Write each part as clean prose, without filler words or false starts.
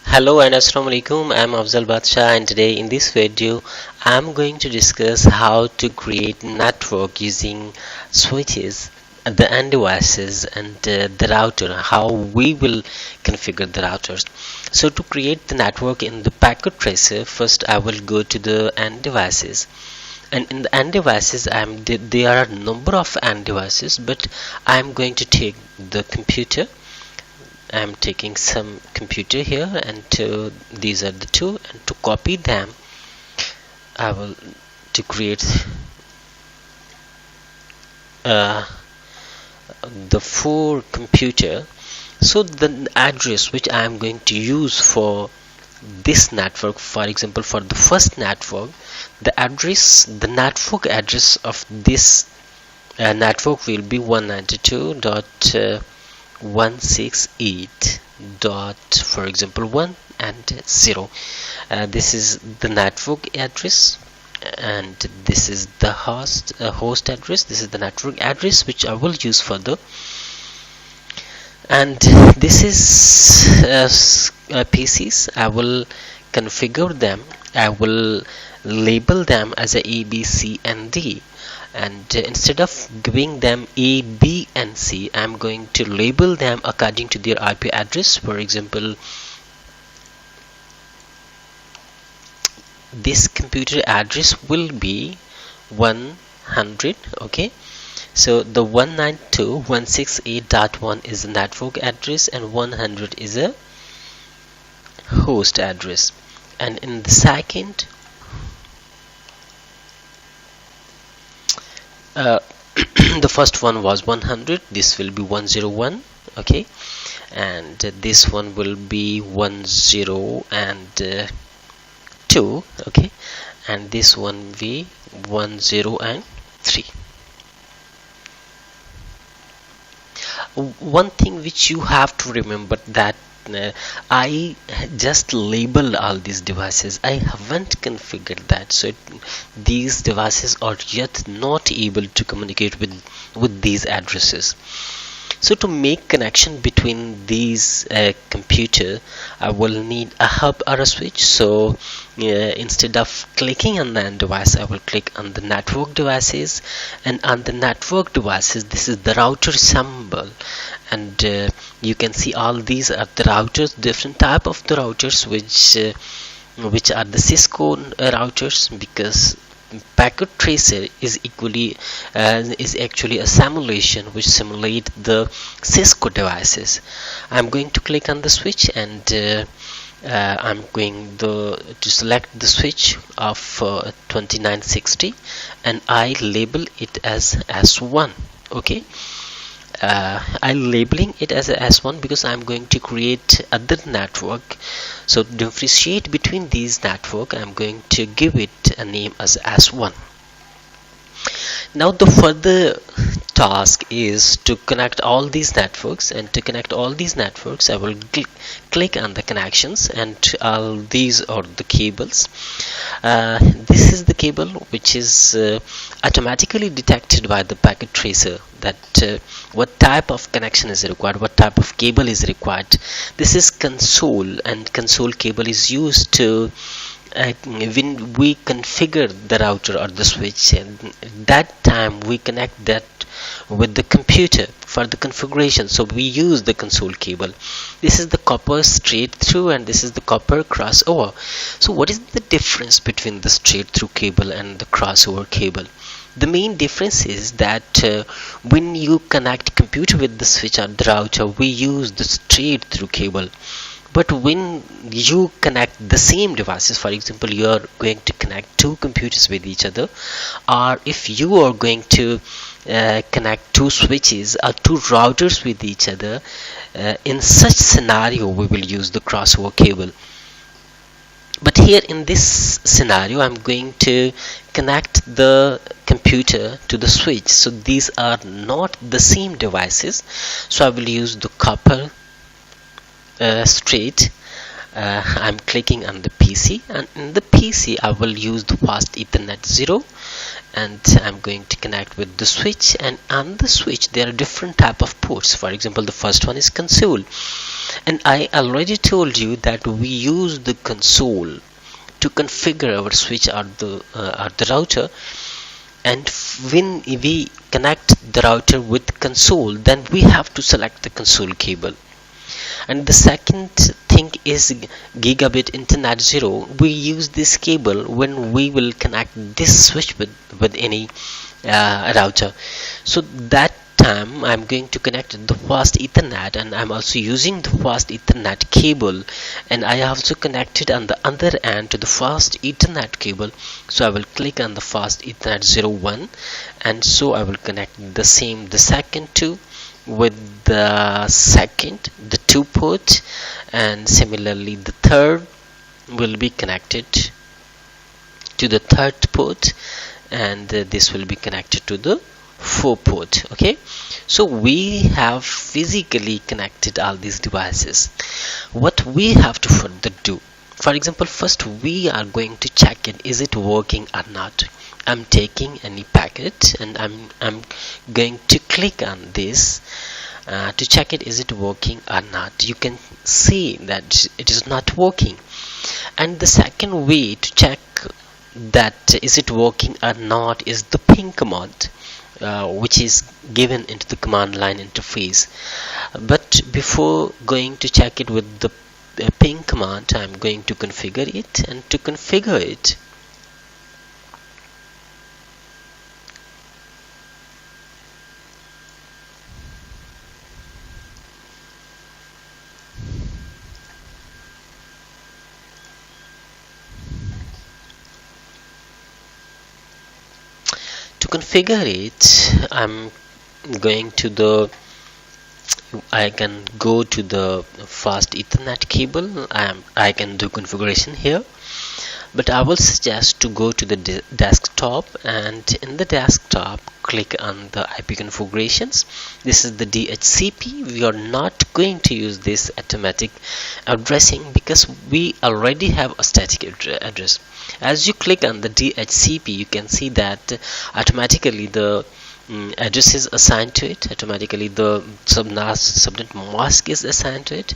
Hello and Assalamu alaikum. I'm Afzal Badshah, and today in this video I'm going to discuss how to create network using switches, the end devices, and the router, how we will configure the routers. So to create the network in the packet tracer, first I will go to the end devices, and in the end devices there are a number of end devices, but I'm going to take the computer. I'm taking some computer here, and these are the two, and to copy them I will to create uh, the four computer. So the address which I am going to use for this network, for example for the first network, the network address of this network will be 192.168 dot, for example, 1 and 0. This is the network address, and this is the host address. This is the network address which I will use for the, and this is PCs. I will configure them. I will label them as a B, C, and D, and instead of giving them A, B, and C, I'm going to label them according to their IP address. For example, this computer address will be 100. Okay, so the 192.168.1 is the network address, and 100 is a host address. And in the second, the first one was 100, this will be 101. Okay, and this one will be 10 and 2. Okay, and this one will be 10 and 3. One thing which you have to remember, that I just labeled all these devices. I haven't configured that, so these devices are yet not able to communicate with these addresses. So to make connection between these computer, I will need a hub or a switch. So instead of clicking on the end device, I will click on the network devices, and on the network devices this is the router symbol, and you can see all these are the routers, different type of the routers, which are the Cisco routers, because packet tracer is actually a simulation which simulate the Cisco devices. I'm going to click on the switch, and I'm going to select the switch of 2960, and I label it as S1. Okay, I'm labeling it as a S1 because I'm going to create other network. So to differentiate between these network, I'm going to give it a name as S1. Now the further task is to connect all these networks, and to connect all these networks I will click on the connections, and all these are the cables. This is the cable which is automatically detected by the packet tracer, that what type of connection is required, what type of cable is required. This is console, and console cable is used to when we configure the router or the switch, and that time we connect that with the computer for the configuration. So we use the console cable. This is the copper straight through, and this is the copper crossover. So what is the difference between the straight through cable and the crossover cable? The main difference is that when you connect computer with the switch or the router, we use the straight through cable. But when you connect the same devices, for example you are going to connect two computers with each other, or if you are going to connect two switches or two routers with each other, in such scenario we will use the crossover cable. But here in this scenario I'm going to connect the computer to the switch, so these are not the same devices, so I will use the copper straight. I'm clicking on the PC, and in the PC I will use the fast Ethernet 0, and I'm going to connect with the switch, and on the switch there are different type of ports. For example, the first one is console, and I already told you that we use the console to configure our switch or the router. And when we connect the router with console, then we have to select the console cable. And the second thing is gigabit internet 0. We use this cable when we will connect this switch with any router. So that time I'm going to connect the fast ethernet, and I'm also using the fast ethernet cable, and I also connected on the other end to the fast ethernet cable. So I will click on the fast ethernet 01, and so I will connect the second two with the 2 port, and similarly the third will be connected to the third port, and this will be connected to the 4 port. Okay, so we have physically connected all these devices. What we have to further do, for example, first we are going to check it, is it working or not. I'm taking any packet and I'm going to click on this to check it, is it working or not. You can see that it is not working. And the second way to check that is it working or not is the ping command, which is given into the command line interface. But before going to check it with the ping command, I'm going to configure it, and to configure it, I'm going to I can go to the fast ethernet cable. I can do configuration here, but I will suggest to go to the desktop, and in the desktop click on the IP configurations. This is the DHCP. We are not going to use this automatic addressing because we already have a static address. As you click on the DHCP, you can see that automatically the address is assigned to it, automatically the subnet mask is assigned to it,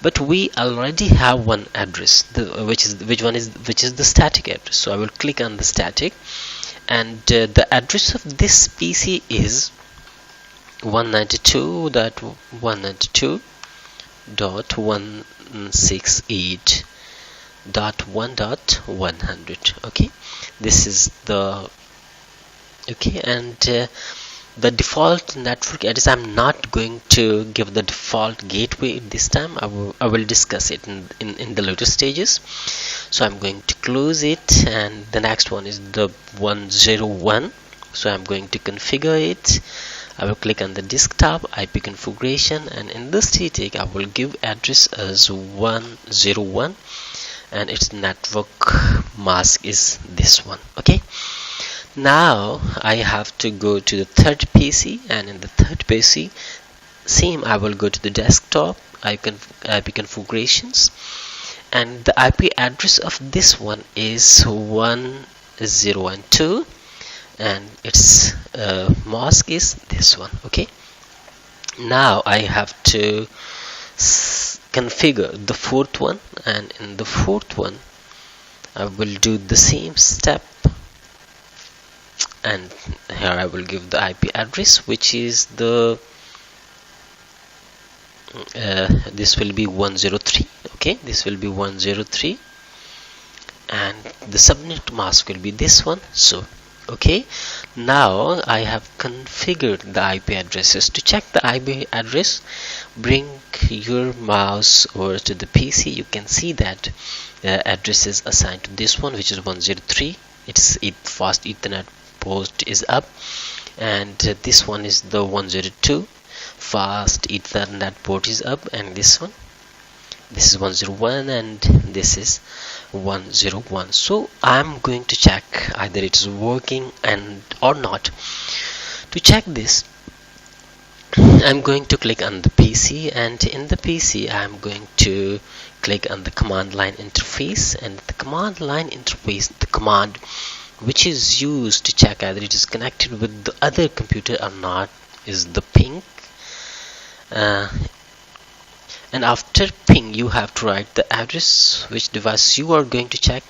but we already have one address, which is the static address. So I will click on the static, and the address of this PC is 192.168.1.100. okay, this is the and the default network address, I'm not going to give the default gateway this time. I will discuss it in the later stages. So I'm going to close it, and the next one is the 101. So I'm going to configure it. I will click on the desktop IP configuration, and in the static I will give address as 101, and its network mask is this one. Okay, now I have to go to the third PC, and in the third PC same, I will go to the desktop IP configurations, and the IP address of this one is 1012, and its mask is this one. Okay, now I have to configure the fourth one, and in the fourth one I will do the same step, and here I will give the IP address, which is the this will be 103. okay, this will be 103, and the subnet mask will be this one. So okay, now I have configured the IP addresses. To check the IP address, bring your mouse over to the PC. You can see that the address is assigned to this one, which is 103. It's fast ethernet port is up, and this one is the 102 fast ethernet port is up, and this is 101, and this is 101. So I'm going to check either it is working or not. To check this, I'm going to click on the PC, and in the PC I'm going to click on the command line interface, and the command line interface, the command which is used to check either it is connected with the other computer or not, is the ping. uh, and after ping you have to write the address which device you are going to check,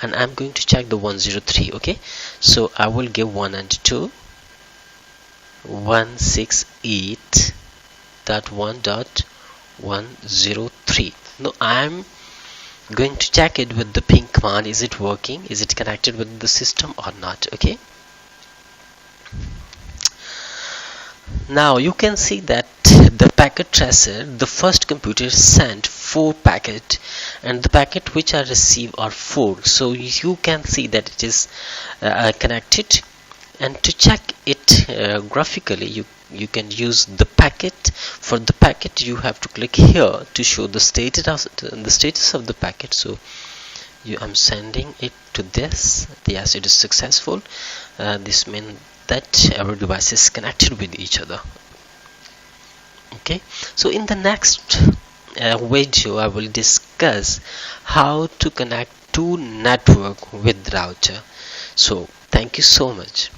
and I'm going to check the 103. Okay, so I will give 192.168.1.103. now I'm going to check it with the ping command. Is it working? Is it connected with the system or not? Okay, now you can see that the packet tracer, the first computer sent 4 packet and the packet which are received are 4. So you can see that it is connected, and to check it graphically you can use the packet. For the packet you have to click here to show the status of the packet. So I'm sending it to this. Yes, it is successful. This means that our device is connected with each other. Okay, so in the next video I will discuss how to connect to network with router. So thank you so much.